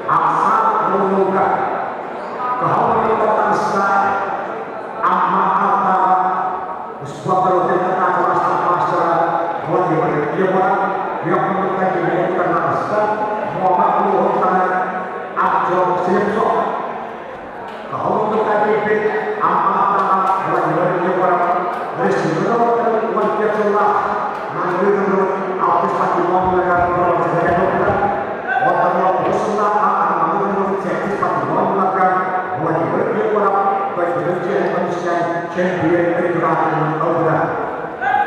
asal menunggu kehormatan saya amma ata sebuah perutnya kata masyarakat wajib berjiwa yang menurut ini karena asal Muhammad Muhammad Abdul Sirso kehormatan ini amma ata wajib berjiwa dari seluruh wajib Allah menurut artis Fatimah mengenai perjalanan Allah Rasulullah akan menurut artis Fatimah wajib berjiwa bagi manusia champion kejuaraan Aura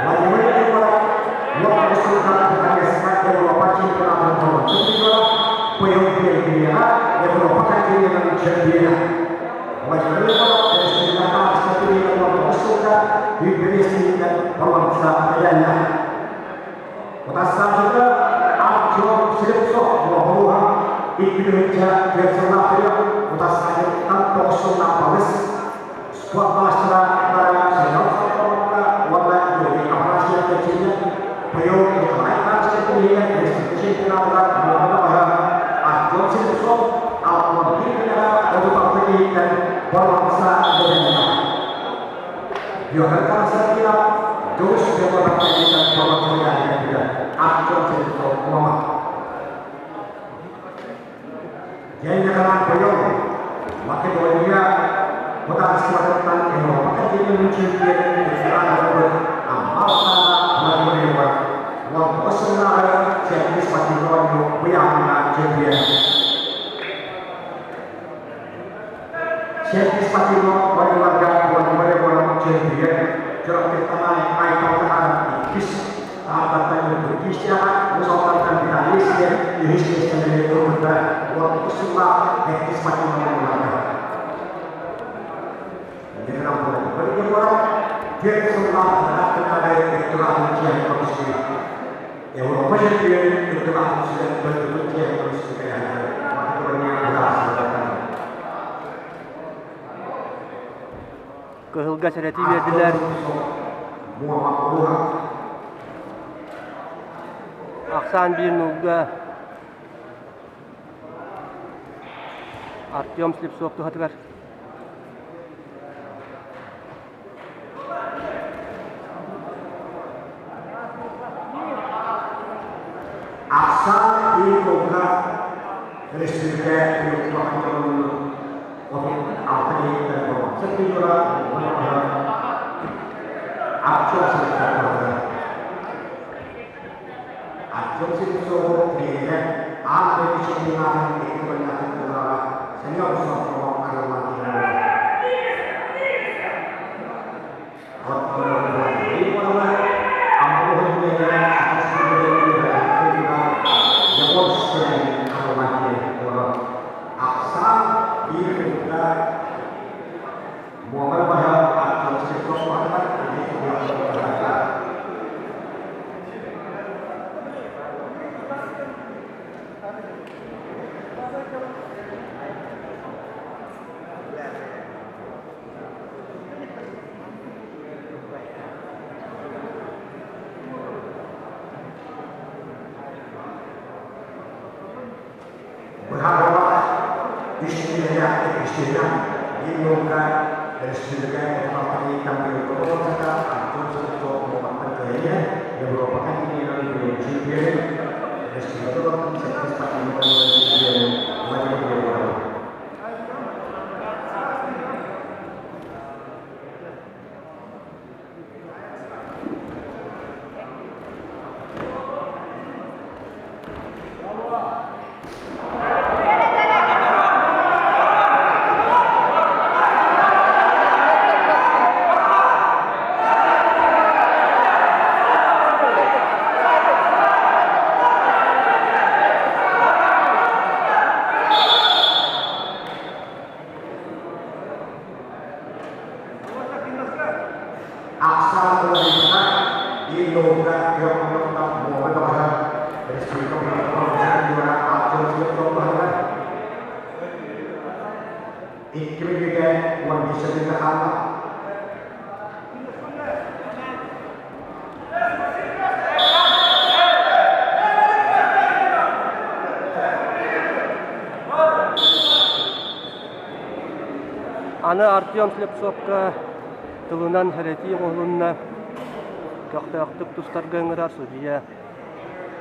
wajib berjiwa Allah Rasulullah dengan semangat Eropa champion Aura juga pemimpin dunia yang merupakan dengan champion wajib berjiwa dari segala sesuatu yang Allah Rasulullah diberi dan bangsa lainnya. Utasah juga Abdul Sirso bahwa Indonesia berselanjutnya utasah tanpa sunnah baris sebuah masyarakat para senior wala dari Asia kecilnya beliau mengenaikan sepenuhnya dari sisi penawar bahwa Abdul Sirso al-Muhammad untuk partai dan bangsa lainnya. Yohanes Satya terus berpartisipasi dalam perjalanan juga Abdul Sirso Muhammad. Jadi karena beliau Makedonia kota selatan Eropa kan jadi mencuri kejuaraan amal sana Makedonia waktu pesenara jadi seperti orang yang jadi jadi seperti warga India jarak pertama ikon terhadap Inggris abad Indonesia musawaratan di Malaysia Indonesia sendiri itu waktu semua etnis macam mana jadi orang bagi orang dia semua adalah kepada keturunan yang manusia Eropa jadi keturunan yang berbentuk yang manusia makanya berhasil Kehulga sa TV adalah Aksan bir nuga Artyom Slipsov tu hatgar Aksan bir nuga Respublika Indonesia untuk ahli dan sekitar Abdul Sirso dia ada di sini dengan kebanyakan negara senior soal agama istilah diumumkan dari sebagai partai kami berkata atau sesuatu merupakan gaya yang merupakan ini yang diuji dari sebuah servis partai yang wajib dilakukan. Аны Артем Слепцовка тылынан хәрети оғлунна көқтөктүк тустарга ыңырар судья.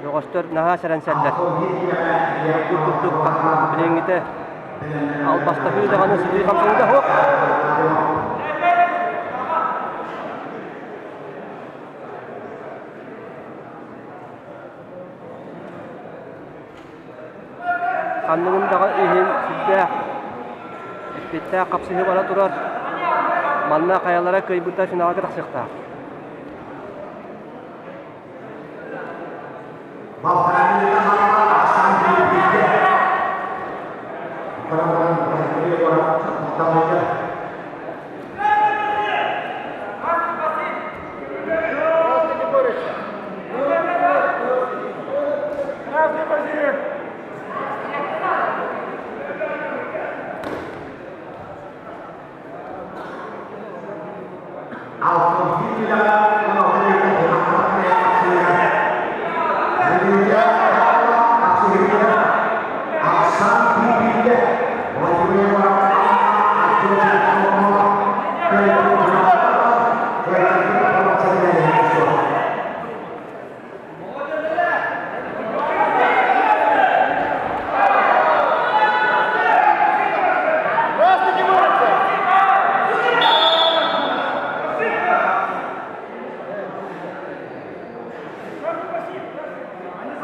Доғостар наға сәрәнсәлләр. Күрдік білеңгіті албастағы дағаны судья қамсаңында хоқ. Қаннығындағы үйін судья Эппетті қапсығы бара тұрар. Манна қаялара көйбүрді финалға тақсықта.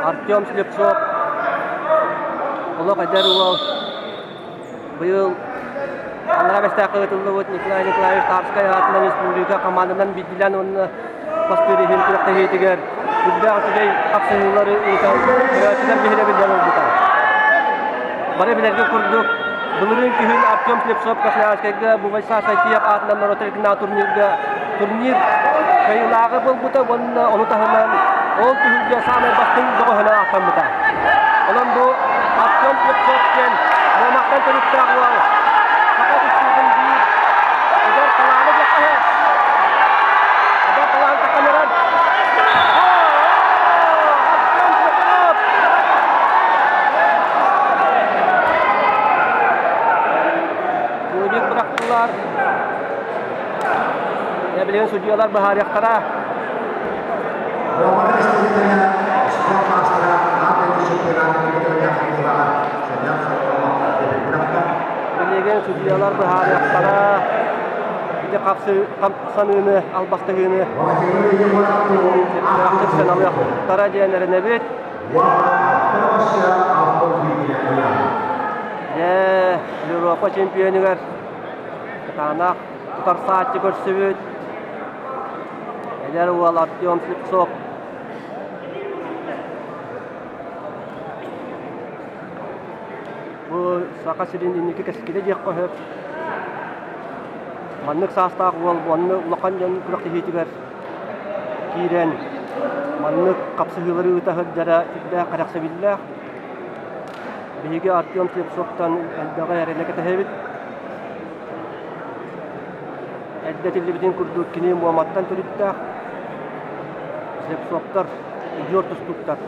Артем Слепцов Олық әдер ол бұйыл Алға бәстәқі өтілді өт Николай Николаевич Тарскай атынан республика командадан беділен оны пастыры хемтілікті хейтігер Күлбәғ түгей қапсығылары ұйтан көрәтілер бейірі білден олдыдан. Бары білерге күрдік Бұлырын күйін Артем Слепцов Красноярскайға Бувайса Сайтияқ атынан Ротарикна турнир қайылағы бұл бұта оны тағынан ол түхілге самай бастың доғына ақтан бұта. Олан бұл Артем Слепцовтен болмақтан түрікті ағуал. Сақат үстілдің дейін ұдар қаланы жоққа. Ұдар қаланы тақамеран. Артем Слепцов! Көйлек бұрақтылар. Білген судьялар бұхарияқтара. Білеген судьялар бұхарияқтара. Біде қапсаныны, албастығыны. Сен алаяқтара дейінеріне бет. Европа чемпионығар. Қанақ тұтар саатты көрсі бет. Әдер ол Артем Слепцов. Бұл сақа сирен енекі кәсікеде дек қойып. Маннық састағы ол, манны ұлақан жан күріқті хейтігер. Кейрен, маннық қапсығылары ұтағыр жара үтбә қарақсы білләқ. Бейге Артем Слепцовтан әлдағы әрелікі тәхебіт. Әддәтілі бітін күрдік кенен Муаматтан түріттәқ. Слепцовтар, үйер тұстықтар.